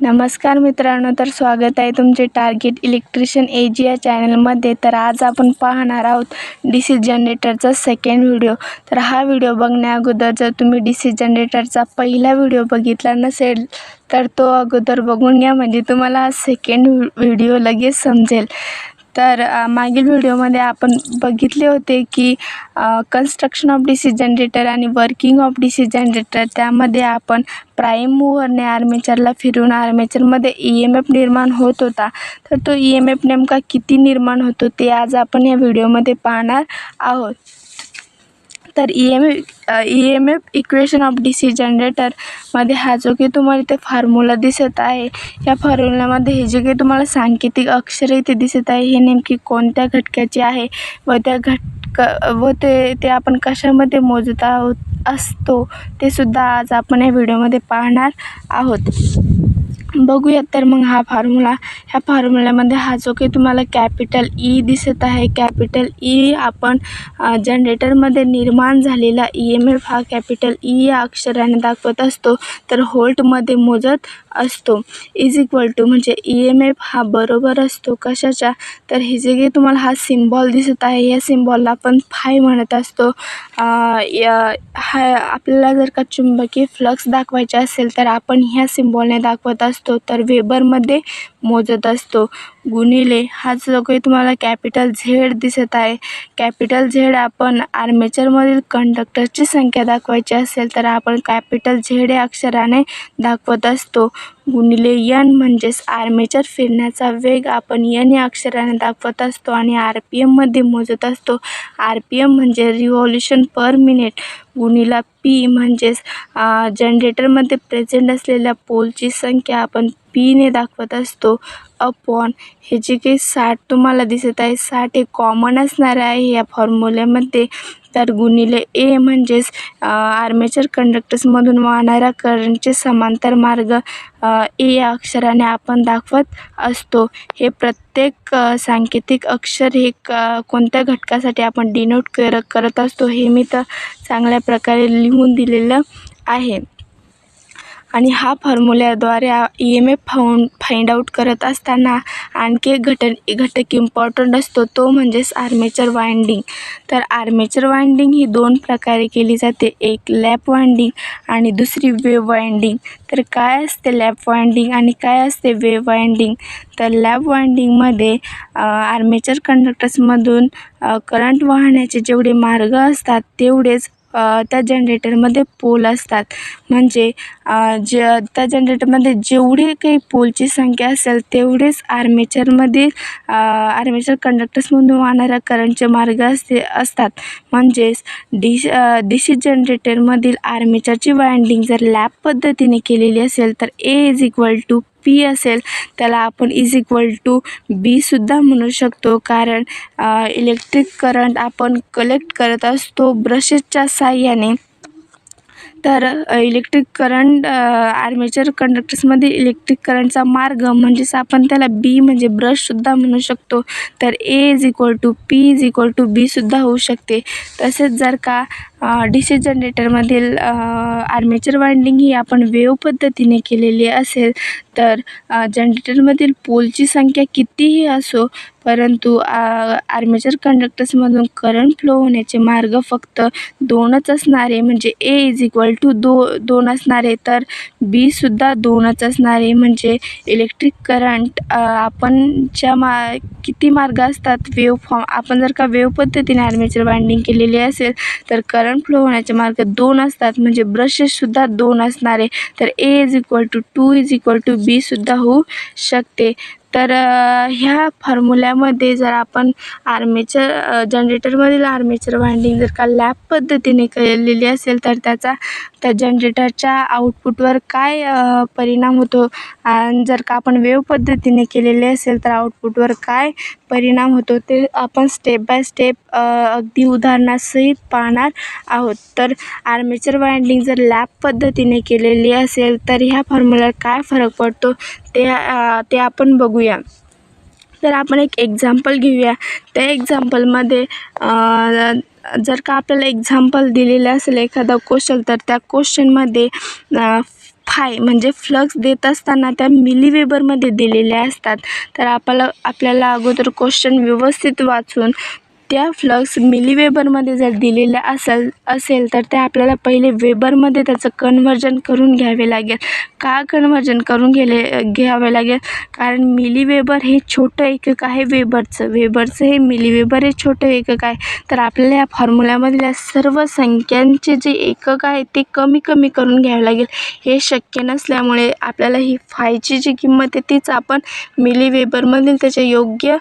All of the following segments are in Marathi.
नमस्कार मित्रांनो, तर स्वागत आहे तुमचे टार्गेट इलेक्ट्रिशियन एजी या चॅनलमध्ये। तर आज आपण पाहणार आहोत डीसी जनरेटरचा सेकंड व्हिडिओ। तर हा व्हिडिओ बघण्या अगोदर जर तुम्ही डीसी जनरेटरचा पहिला व्हिडिओ बघितला नसेल तर तो अगोदर बघून घ्या, म्हणजे तुम्हाला हा सेकंड व्हिडिओ लगेच समजेल। तर मागील व्हिडिओमध्ये आपण बघितले होते की कन्स्ट्रक्शन ऑफ डीसी जनरेटर आणि वर्किंग ऑफ डीसी जनरेटर, त्यामध्ये आपण प्राइम मूव्हरने आर्मेचरला फिरवून आर्मेचरमध्ये EMF निर्माण होत होता। तर तो EMF नेमका किती निर्माण होतो ते आज आपण या व्हिडिओमध्ये पाहणार आहोत। तर EMF equation of DC generator मध्ये हा जो काही तुम्हाला इथे फॉर्म्युला दिसत आहे, या फॉर्म्युल्यामध्ये हे जे काही तुम्हाला सांकेतिक अक्षर इथे दिसत आहे हे नेमकी कोणत्या घटकाचे आहे व ते आपण कशामध्ये मोजत असतो ते सुद्धा आज आपण या व्हिडिओमध्ये पाहणार आहोत। बघूयात तर मग हा फॉर्म्युला। ह्या फॉर्म्युल्यामध्ये हा जो काही तुम्हाला कॅपिटल E दिसत आहे, कॅपिटल E आपण जनरेटरमध्ये निर्माण झालेला EMF हा कॅपिटल E या अक्षराने दाखवत असतो, तर व्होल्टमध्ये मोजत असतो। इज इक्वल टू म्हणजे EMF हा बरोबर असतो कशाच्या, तर हे जे काही तुम्हाला हा सिम्बॉल दिसत आहे या सिम्बॉलला आपण फाय म्हणत असतो। हा आपल्याला जर का चुंबकीय फ्लक्स दाखवायचा असेल तर आपण ह्या सिम्बॉलने दाखवत असतो, तर वेबरमध्ये मोजत असतो। गुणिले हा जो काही तुम्हाला कॅपिटल Z दिसत आहे, कॅपिटल Z आपण आर्मेचरमधील कंडक्टरची संख्या दाखवायची असेल तर आपण कॅपिटल Z या अक्षराने दाखवत असतो। गुणिले N म्हणजेच आर्मेचर फिरण्याचा वेग आपण N या अक्षराने दाखवत असतो आणि RPM मध्ये मोजत असतो। RPM म्हणजे रिव्हॉल्यूशन पर मिनिट। गुणिला P म्हणजेच जनरेटरमध्ये प्रेझेंट असलेल्या पोलची संख्या आपण P ने दाखवत असतो। अपॉन हे जे काही 60 तुम्हाला दिसत आहे, 60 हे कॉमन असणार आहे या फॉर्म्युल्यामध्ये। तर गुणिले A म्हणजेच आर्मेचर कंडक्टर्समधून वाहणाऱ्या करंटचे समांतर मार्ग A या अक्षराने आपण दाखवत असतो। हे प्रत्येक सांकेतिक अक्षर हे कोणत्या घटकासाठी आपण डिनोट करत असतो हे मी तर चांगल्या प्रकारे लिहून दिलेलं आहे। आणि हा फॉर्म्युल्याद्वारे EMF फाइंड आउट करत असताना आणखी एक घटक इम्पॉर्टंट असतो, तो म्हणजेच आर्मेचर वाइंडिंग। तर आर्मेचर वाइंडिंग ही दोन प्रकारे केली जाते, एक लॅप वाइंडिंग आणि दुसरी वेव्ह वाइंडिंग। तर काय असते लॅप वाइंडिंग आणि काय असते वेव्ह वाइंडिंग? तर लॅप वाइंडिंगमध्ये आर्मेचर कंडक्टर्समधून करंट वाहण्याचे जेवढे मार्ग असतात तेवढेच त्या जनरेटरमध्ये पोल असतात। म्हणजे त्या जनरेटरमध्ये जेवढे काही पोलची संख्या असेल तेवढेच आर्मेचर कंडक्टर्समधून वाहणाऱ्या करंटचे मार्ग असतात। म्हणजेच डीसी जनरेटरमधील आर्मेचरची वाइंडिंग जर लॅप पद्धतीने केलेली असेल तर A is equal to P असेल, त्याला आपण इज इक्वल टू B सुद्धा म्हणू शकतो, कारण इलेक्ट्रिक करंट आपण कलेक्ट करत असतो ब्रशेसच्या साहाय्याने। तर इलेक्ट्रिक करंट आर्मेचर कंडक्टर्समध्ये इलेक्ट्रिक करंटचा मार्ग म्हणजेच आपण त्याला B म्हणजे ब्रश सुद्धा म्हणू शकतो। तर A is equal to P is equal to B सुद्धा होऊ शकते। तसेच जर का डीसी जनरेटरमधील आर्मेचर वाइंडिंग ही आपण वेव्ह पद्धतीने केलेली असेल तर जनरेटरमधील पोलची संख्या कितीही असो, परंतु आर्मेचर कंडक्टर्समधून करंट फ्लो होण्याचे मार्ग फक्त दोनच असणारे, म्हणजे A इज इक्वल टू 2 असणारे, तर B सुद्धा 2च असणारे। म्हणजे इलेक्ट्रिक करंट आपण किती मार्ग असतात आपण जर का वेव्ह पद्धतीने आर्मेचर वाइंडिंग केलेली असेल तर करंट फ्लो होण्याचे मार्ग 2 असतात, म्हणजे ब्रशेस सुद्धा 2 असणारे। तर A is equal to 2 is equal to B सुद्धा होऊ शकते। तर ह्या फॉर्म्युल्यामध्ये जर आपण जनरेटरमधील आर्मेचर वाइंडिंग जर का लॅप पद्धतीने केलेली असेल तर त्या जनरेटरच्या आउटपुटवर काय परिणाम होतो, आणि जर का आपण वेव्ह पद्धतीने केलेले असेल तर आउटपुटवर काय परिणाम होतो ते आपण स्टेप बाय स्टेप अगदी उदाहरणासहित पाहणार आहोत। तर आर्मेचर वाइंडिंग जर लॅप पद्धतीने केलेली असेल तर ह्या फॉर्म्युल्यावर काय फरक पडतो ते आपण बघूया। तर आपण एक एक्झाम्पल घेऊया। त्या एक्झाम्पलमध्ये जर का आपल्याला एक्झाम्पल दिलेलं असेल एखादा क्वेश्चन, तर त्या क्वेश्चनमध्ये फाय म्हणजे फ्लक्स देत असताना त्या मिलीवेबरमध्ये दिलेल्या असतात. तर आपल्याला अगोदर क्वेश्चन व्यवस्थित वाचून त्या फ्लक्स मिलीवेबरमध्ये जर दिलेल्या असेल तर ते आपल्याला पहिले वेबरमध्ये त्याचं कन्व्हर्जन करून घ्यावे लागेल. का कन्व्हर्जन करून घ्यावे लागेल? कारण मिलीवेबर हे छोटं एकक आहे वेबरचं हे मिलीवेबर हे छोटं एकक आहे. तर आपल्याला या फॉर्म्युल्यामधल्या सर्व संख्यांचे जे एकक आहे ते कमी करून घ्यावे लागेल. हे शक्य नसल्यामुळे आपल्याला ही फायची जी किंमत आहे तीच आपण मिलीवेबरमधील त्याच्या योग्य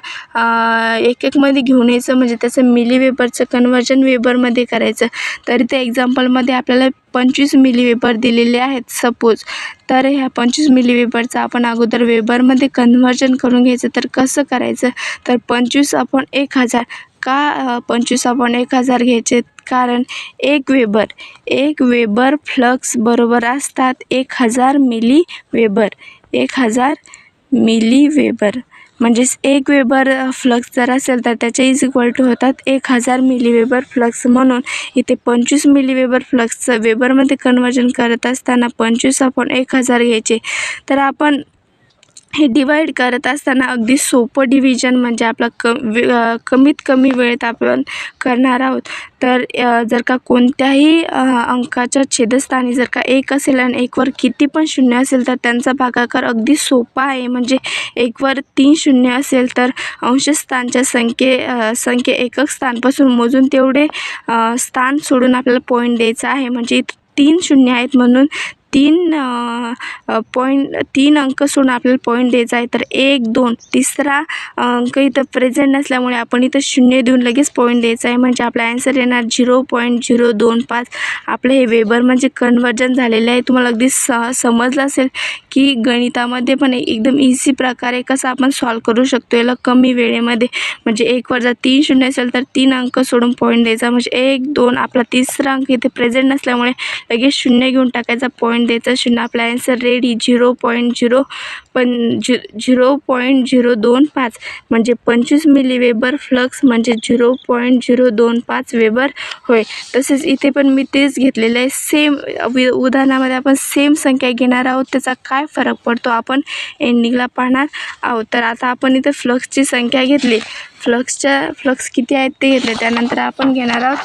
एककमध्ये घेऊन यायचं, म्हणजे त्याचं मिलीवेबरचं कन्व्हर्जन वेबरमध्ये करायचं. तर त्या एक्झाम्पलमध्ये आपल्याला 25 मिलीवेबर दिलेले आहेत सपोज. तर ह्या 25 मिलीवेबरचं आपण अगोदर वेबरमध्ये कन्व्हर्जन करून घ्यायचं. तर कसं करायचं? तर 25/1000 का 25/1000 घ्यायचे? कारण एक वेबर फ्लक्स बरोबर असतात 1000 मिलीवेबर. 1000 मिलीवेबर म्हणजेच एक वेबर फ्लक्स जर असेल तर त्याचे इज इक्वल टू होतात 1000 मिलीवेबर फ्लक्स. म्हणून इथे 25 मिलीवेबर फ्लक्सचं वेबरमध्ये कन्व्हर्जन करत असताना 25/1000 घ्यायचे. तर आपण हे डिवाईड करत असताना अगदी सोपं डिव्हिजन म्हणजे आपला कमीत कमी वेळेत आपण करणार आहोत. तर जर का कोणत्याही अंकाच्या छेदस्थानी जर का 1 असेल आणि 1वर किती पण शून्य असेल तर त्यांचा भागाकार अगदी सोपा आहे. म्हणजे 1वर 3 शून्य असेल तर अंशस्थानच्या संख्ये एकक स्थानपासून मोजून तेवढे स्थान सोडून आपल्याला पॉईंट द्यायचा आहे. म्हणजे इथं 3 शून्य आहेत म्हणून 3 अंक सोडून आपल्याला पॉईंट द्यायचा आहे. तर 1, 2 तिसरा अंक इथं प्रेझेंट नसल्यामुळे आपण इथं 0 देऊन लगेच पॉईंट द्यायचा आहे. म्हणजे आपला ॲन्सर येणार 0.025. आपलं हे वेबर म्हणजे कन्व्हर्जन झालेलं आहे. तुम्हाला अगदी समजलं असेल की गणितामध्ये पण एकदम इझी प्रकारे कसं आपण सॉल्व करू शकतो याला कमी वेळेमध्ये. म्हणजे 1वर जर 3 शून्य असेल तर 3 अंक सोडून पॉईंट द्यायचा. म्हणजे 1, 2 आपला तिसरा अंक इथे प्रेझेंट नसल्यामुळे लगेच 0 घेऊन टाकायचा, पॉईंट द्यायचा 0. आपला ॲन्सर रेडी 0.025 म्हणजे 25 मिलीवेबर फ्लक्स म्हणजे 0.025 वेबर होय. तसेच इथे पण मी तेच घेतलेलं आहे. सेम उदाहरणामध्ये आपण सेम संख्या घेणार आहोत. त्याचा काय फरक पडतो आपण एंडिंगला पाहणार आहोत. तर आता आपण इथे फ्लक्सची संख्या घेतली, फ्लक्स किती आहेत ते घेतले. त्यानंतर आपण घेणार आहोत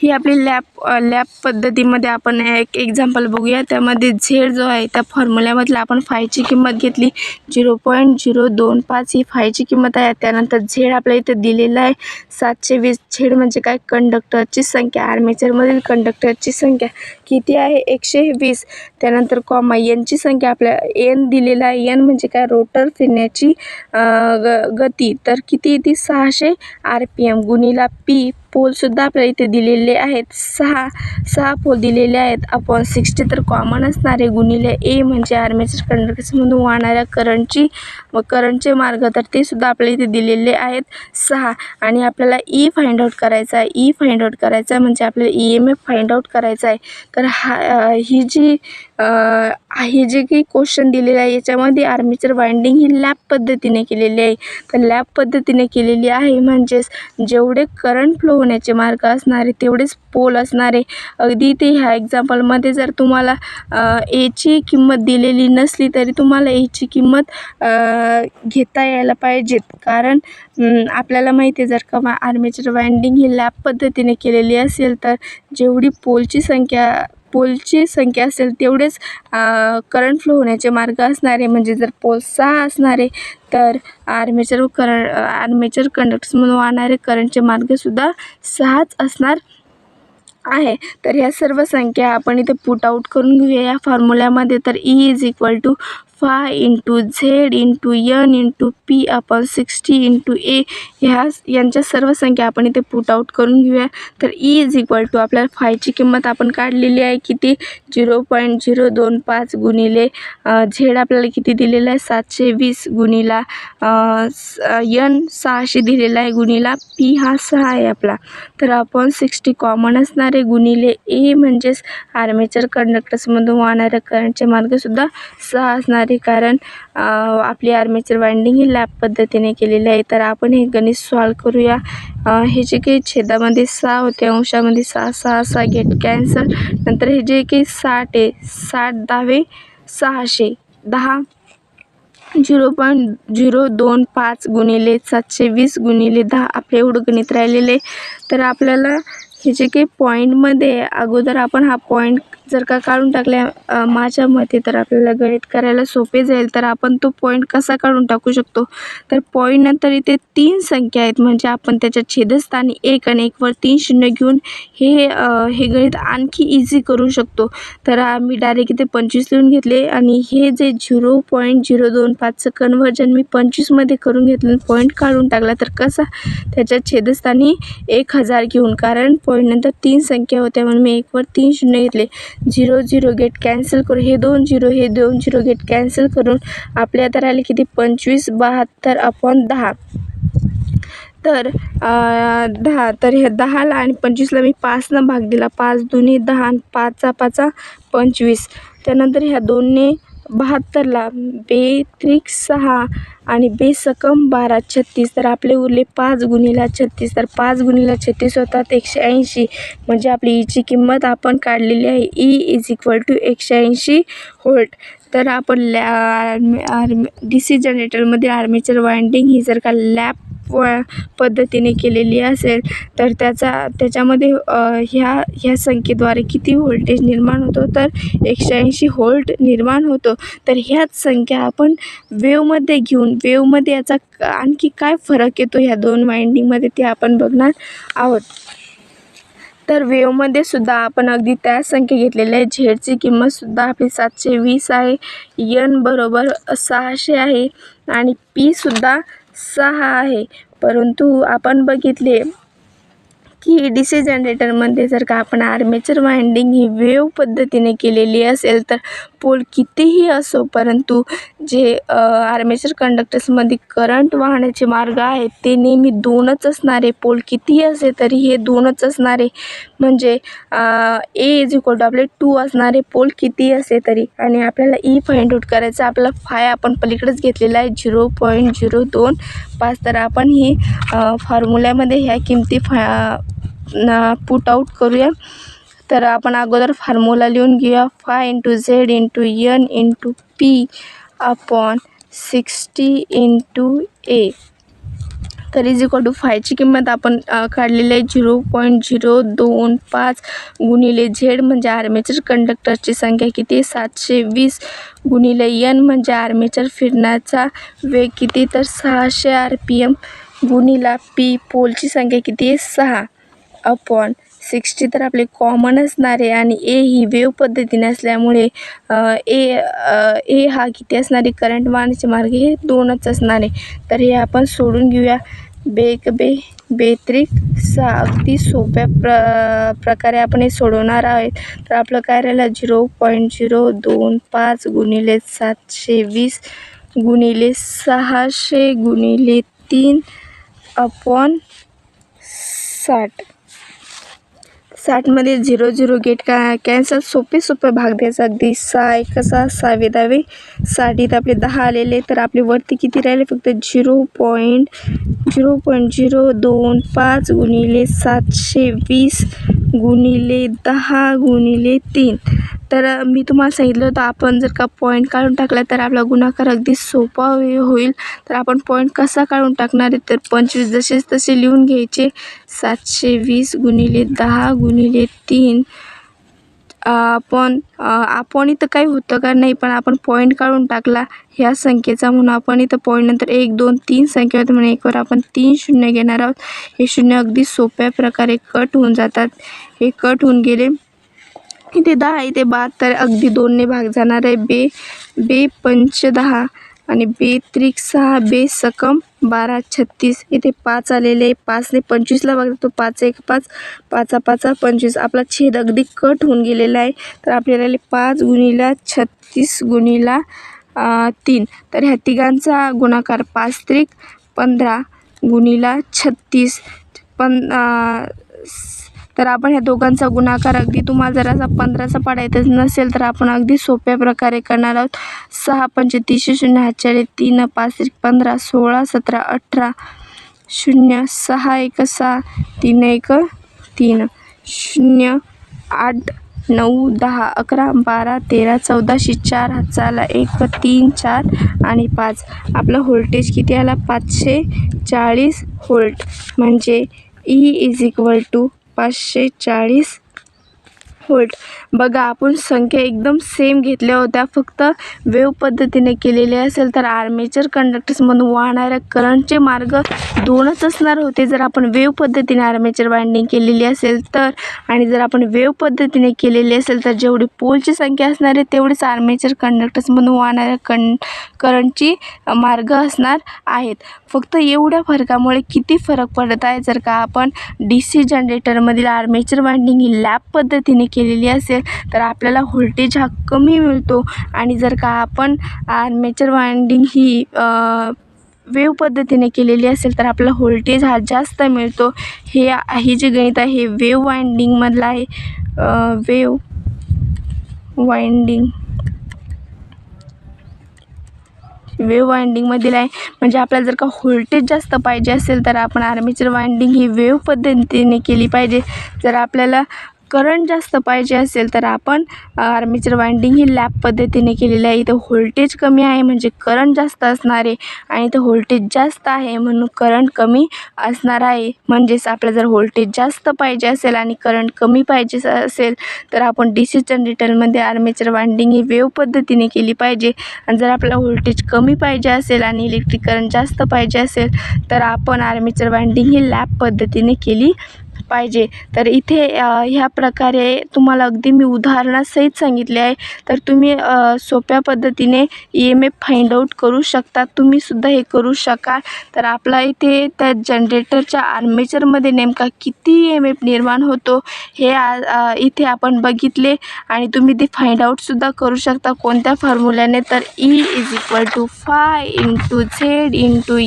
ही आपली लॅप पद्धतीमध्ये आपण एक एक्झाम्पल बघूया. त्यामध्ये झेड जो आहे त्या फॉर्म्युल्यामधला आपण फायची किंमत घेतली 0.025 ही फायची किंमत आहे. त्यानंतर झेड आपल्या इथे दिलेला आहे 720. झेड म्हणजे काय? कंडक्टरची संख्या. आर्मेचरमधील कंडक्टरची संख्या किती आहे? 120. त्यानंतर कॉमा एनची संख्या आपल्या एन दिलेला आहे. एन म्हणजे काय? रोटर फिरण्याची गती. तर किती ती 600 RPM गुणिला पी. पोलसुद्धा आपल्याला इथे दिलेले आहेत 6 पोल दिलेले आहेत. अपॉन 60 तर कॉमन असणारे गुणिले ए म्हणजे आर्मेचर कंडक्टरमधून वाहणाऱ्या करंटचे मार्ग. तर ते सुद्धा आपल्याला इथे दिलेले आहेत 6. आणि आपल्याला ई फाइंड आउट करायचा आहे. ई फाइंड आउट करायचा म्हणजे आपल्याला EMF फाइंड आउट करायचा आहे. तर ही जे काही क्वेश्चन दिलेलं आहे याच्यामध्ये आर्मेचर वाइंडिंग ही लॅप पद्धतीने केलेली आहे. तर लॅप पद्धतीने केलेली आहे म्हणजेच जेवढे करंट फ्लो होण्याचे मार्ग असणारे तेवढेच पोल असणारे. अगदी ते ह्या एक्झाम्पलमध्ये जर तुम्हाला एची किंमत दिलेली नसली तरी तुम्हाला एची किंमत घेता यायला पाहिजेत. कारण आपल्याला माहिती आहे जर का आर्मेचर वाइंडिंग ही लॅप पद्धतीने केलेली असेल तर जेवढी पोलची संख्या असेल तेवढेच करंट फ्लो होण्याचे मार्ग असणारे. म्हणजे जर पोल 6 असणारे तर आर्मेचर कंडक्टर्समधून वाहणारे करंटचे मार्गसुद्धा 6च असणार आहे. तर ह्या सर्व संख्या आपण इथे पुट आउट करून घेऊया या फॉर्म्युल्यामध्ये. तर E is equal to 5 into Z into N into P upon 60 into A. यांच्या सर्व संख्या आपण इथे पुट आउट करून घेऊया. तर E इज इक्वल टू आपल्याला फायची किंमत आपण काढलेली आहे किती? 0.025 गुणिले झेड आपल्याला किती दिलेलं आहे? 720 गुणिला एन 600 दिलेला आहे गुणिला पी हा 6 आहे आपला. तर अपॉन 60 कॉमन असणारे गुणिले ए म्हणजेच आर्मेचर कंडक्टर्समधून वाहणाऱ्या करंटचे मार्गसुद्धा 6 असणारे. आहे, कारण आपली आर्मेचर वाइंडिंग ही लॅप पद्धतीने केलेली आहे. तर आपण हे गणित सॉल्व करूया. हे जे काही छेदामध्ये 6 होते, अंशामध्ये 6 6 6 गेट कॅन्सल. नंतर हे जे काही 60 आहे, 60 10 600 10 0.025 गुणिले 720 गुणिले 10 आपले एवढं गणित राहिलेले. तर आपल्याला हे जे काही पॉईंटमध्ये अगोदर आपण हा पॉईंट जर का काढून टाकल्या माझ्या मते, तर आपल्याला गणित करायला सोपे जाईल. तर आपण तो पॉईंट कसा काढून टाकू शकतो, तर पॉईंट नंतर इथे 3 संख्या आहेत, म्हणजे आपण त्याच्या छेदस्थानी 1 आणि 1 वर 3 शून्य घेऊन हे गणित आणखी इझी करू शकतो. तर मी डायरेक्ट इथे 25 लिहून घेतले आणि हे जे 0.025चं कन्व्हर्जन मी 25मध्ये करून घेतलं, पॉईंट काढून टाकला. तर कसा, त्याच्या छेदस्थानी 1000 घेऊन, कारण पॉईंट नंतर 3 संख्या होत्या म्हणून मी 1 वर 3 शून्य घेतले. 0 0 गेट कॅन्सल करून हे 2 0 गेट कॅन्सल करून आपले आता राहिले किती, 25 72/10. तर 10, तर ह्या 10ला आणि 25ला मी 5नं भाग दिला. 5 दुनी 10 आणि 5 5 25. त्यानंतर ह्या 2ने 72ला 2 त्रिक 6 आणि 2 सकम 12 36. तर आपले उरले 5 गुणिले 36. तर 5 गुणिले 36 होतात 180. म्हणजे आपली ईची किंमत आपण काढलेली आहे. E = 180 volt. तर आपण DC जनरेटरमध्ये आर्मेचर वाइंडिंग ही जर का लॅप पद्धतीने केलेली असेल, तर त्याच्यामध्ये ह्या संख्येद्वारे किती व्होल्टेज निर्माण होतो, तर 180 व्होल्ट निर्माण होतो. तर ह्याच संख्या आपण वेव्हमध्ये घेऊन, वेव्हमध्ये याचा आणखी काय फरक येतो ह्या 2 वाइंडिंगमध्ये ते आपण बघणार आहोत. तर वेव्हमध्ये सुद्धा आपण अगदी त्याच संख्या घेतलेल्या आहे. झेडची किंमतसुद्धा आपली 720 आहे, एन बरोबर 600 आहे आणि पीसुद्धा 6 आहे. परंतु आपण बघितले की DC जनरेटरमध्ये जर का आपण आर्मेचर वाइंडिंग ही वेव्ह पद्धतीने केलेली असेल, तर पोल कितीही असो, परंतु जे आर्मेचर कंडक्टर्समध्ये करंट वाहण्याचे मार्ग आहेत ते नेहमी 2च असणारे. पोल कितीही असे तरी हे 2च असणारे, म्हणजे A आपले 2 असणारे पोल कितीही असे तरी. आणि आपल्याला ई फाइंड आउट करायचं, आपल्याला फाय आपण पलीकडेच घेतलेला आहे 0.025. तर आपण ही फॉर्म्युल्यामध्ये ह्या किमती पुट आऊट करूया. तर आपण अगोदर फॉर्म्युला लिहून घेऊया. Five × Z × N × P upon 60 × A. तर फायची किंमत आपण काढलेली आहे 0.025 गुणिले Z म्हणजे आर्मेचर कंडक्टरची संख्या किती, 720 गुणिले N म्हणजे आर्मेचर फिरण्याचा वेग किती, तर 600 RPM गुणिला P पोलची संख्या किती आहे, 6 अपॉन 60. तर आपले कॉमन असणार आहे आणि ए ही वेव्ह पद्धतीने असल्यामुळे ए हा किती असणार आहे, करंट वाहण्याचे मार्ग हे 2च असणार आहे. तर हे आपण सोडून घेऊया. बेत्रिक 6. अगदी सोप्या प्रकारे आपण हे सोडवणार आहोत. तर आपलं काय राहिलं, 0.025 गुणिले 720 गुणिले 600 गुणिले 3 अपॉन 60. 60मध्ये 0 0 get cancel. सोपे भाग द्यायचा अगदी. 6 1 6 6 10 60. इथं आपले 10 आलेले, तर आपले वरती किती राहिले, फक्त 0.025 गुणिले 720 गुणिले 10 गुणिले 3. तर मी तुम्हाला सांगितलं होतं आपण जर का पॉईंट काढून टाकला तर आपला गुणाकार अगदी सोपा होईल. तर आपण पॉईंट कसा काढून टाकणार आहे, तर 25 जसेच तसे लिहून घ्यायचे. 720 गुणिले 10 गुणिले 3 आपण इथं काही होतं का नाही, पण आपण पॉईंट काढून टाकला ह्या संख्येचा, म्हणून आपण इथं पॉईंट नंतर 1 2 3 संख्या होते म्हणून 1 वर आपण 3 शून्य घेणार आहोत. हे शून्य अगदी सोप्या प्रकारे कट होऊन जातात. हे कट होऊन गेले. इथे 10 इथे 72, अगदी 2ने भाग जाणार आहे. बे 5 10 आणि 2 त्रिक 6 2 सकम 12 36. इथे 5 आलेले, 5ने 25ला भाग जातो. 5 1 5 5 5 25. आपला छेद अगदी कट होऊन गेलेला आहे. तर आपल्याला 5 गुणिला 36 गुणिला 3. तर ह्या तिघांचा गुणाकार 5 त्रिक 15 गुणिला 36 तर आपण ह्या दोघांचा गुणाकार अगदी तुम्हाला जर असा 15चा पाडा येतच नसेल तर आपण अगदी सोप्या प्रकारे करणार आहोत. 6 पंचे 30 शून्य हातच्याले 3 5 1 15 16 17 18 0 6 1 6 3 1 3 0 8 9 10 11 12 13 14 4 हाताला 1 3 4 आणि 5. आपलं व्होल्टेज किती आला 540 व्होल्ट. म्हणजे E = 540 व्होल्ट. बघा आपण संख्या एकदम सेम घेतल्या होत्या, फक्त वेव्ह पद्धतीने केलेले असेल तर आर्मेचर कंडक्टर्समधून वाहणाऱ्या करंटचे मार्ग 2च असणार होते जर आपण वेव्ह पद्धतीने आर्मेचर वाइंडिंग केलेली असेल तर. आणि जर आपण वेव्ह पद्धतीने केलेली असेल तर जेवढी पोलची संख्या असणार आहे तेवढीच आर्मेचर कंडक्टर्समधून वाहणाऱ्या करंटची मार्ग असणार आहेत. फक्त एवढ्या फरकामुळे किती फरक पडत आहे जर का आपण DC जनरेटरमधील आर्मेचर वाइंडिंग ही लॅप पद्धतीने केलेली असेल तर आपल्याला व्होल्टेज हा कमी मिळतो. आणि जर का आपण आर्मेचर वाइंडिंग ही वेव्ह पद्धतीने केलेली असेल तर आपला व्होल्टेज हा जास्त मिळतो. हे जे गणित आहे हे वेव्ह वाइंडिंगमधलं आहे. वेव्ह वाइंडिंगमधील आहे. म्हणजे आपल्याला जर का व्होल्टेज जास्त पाहिजे असेल तर आपण आर्मेचर वाइंडिंग ही वेव्ह पद्धतीने केली पाहिजे. जर आपल्याला करंट जास्त पाहिजे असेल तर आपण आर्मेचर वाइंडिंग ही लॅप पद्धतीने केलेली आहे. इथं व्होल्टेज कमी आहे म्हणजे करंट जास्त असणार आहे आणि इथं व्होल्टेज जास्त आहे म्हणून करंट कमी असणार आहे. म्हणजेच आपल्याला जर व्होल्टेज जास्त पाहिजे असेल आणि करंट कमी पाहिजे असेल तर आपण DC जनरेटरमध्ये आर्मेचर वाइंडिंग ही वेव्ह पद्धतीने केली पाहिजे. आणि जर आपल्याला व्होल्टेज कमी पाहिजे असेल आणि इलेक्ट्रिक करंट जास्त पाहिजे असेल तर आपण आर्मेचर वाइंडिंग ही लॅप पद्धतीने केली पाहिजे. तर इथे ह्या प्रकारे तुम्हाला अगदी मी उदाहरणासहित सांगितले आहे. तर तुम्ही सोप्या पद्धतीने EMF फाइंड आउट करू शकता. तुम्हीसुद्धा हे करू शकाल. तर आपला इथे त्या जनरेटरच्या आर्मेचरमध्ये नेमका किती EMF निर्माण होतो हे इथे आपण बघितले आणि तुम्ही ते फाइंड आउटसुद्धा करू शकता. कोणत्या फॉर्म्युल्याने तर E = phi × Z ×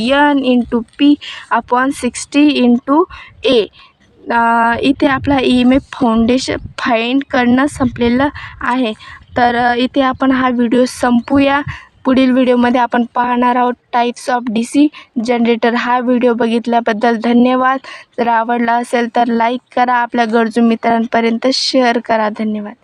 N × P / 60 × A. इथे आपला EMF फाइंड करणं संपलेलं आहे. तर इथे आपण हा व्हिडिओ संपूया. पुढील व्हिडिओमध्ये आपण पाहणार आहोत टाईप्स ऑफ DC जनरेटर. हा व्हिडिओ बघितल्याबद्दल धन्यवाद. जर आवडला असेल तर लाईक करा, आपल्या गरजू मित्रांपर्यंत शेअर करा. धन्यवाद.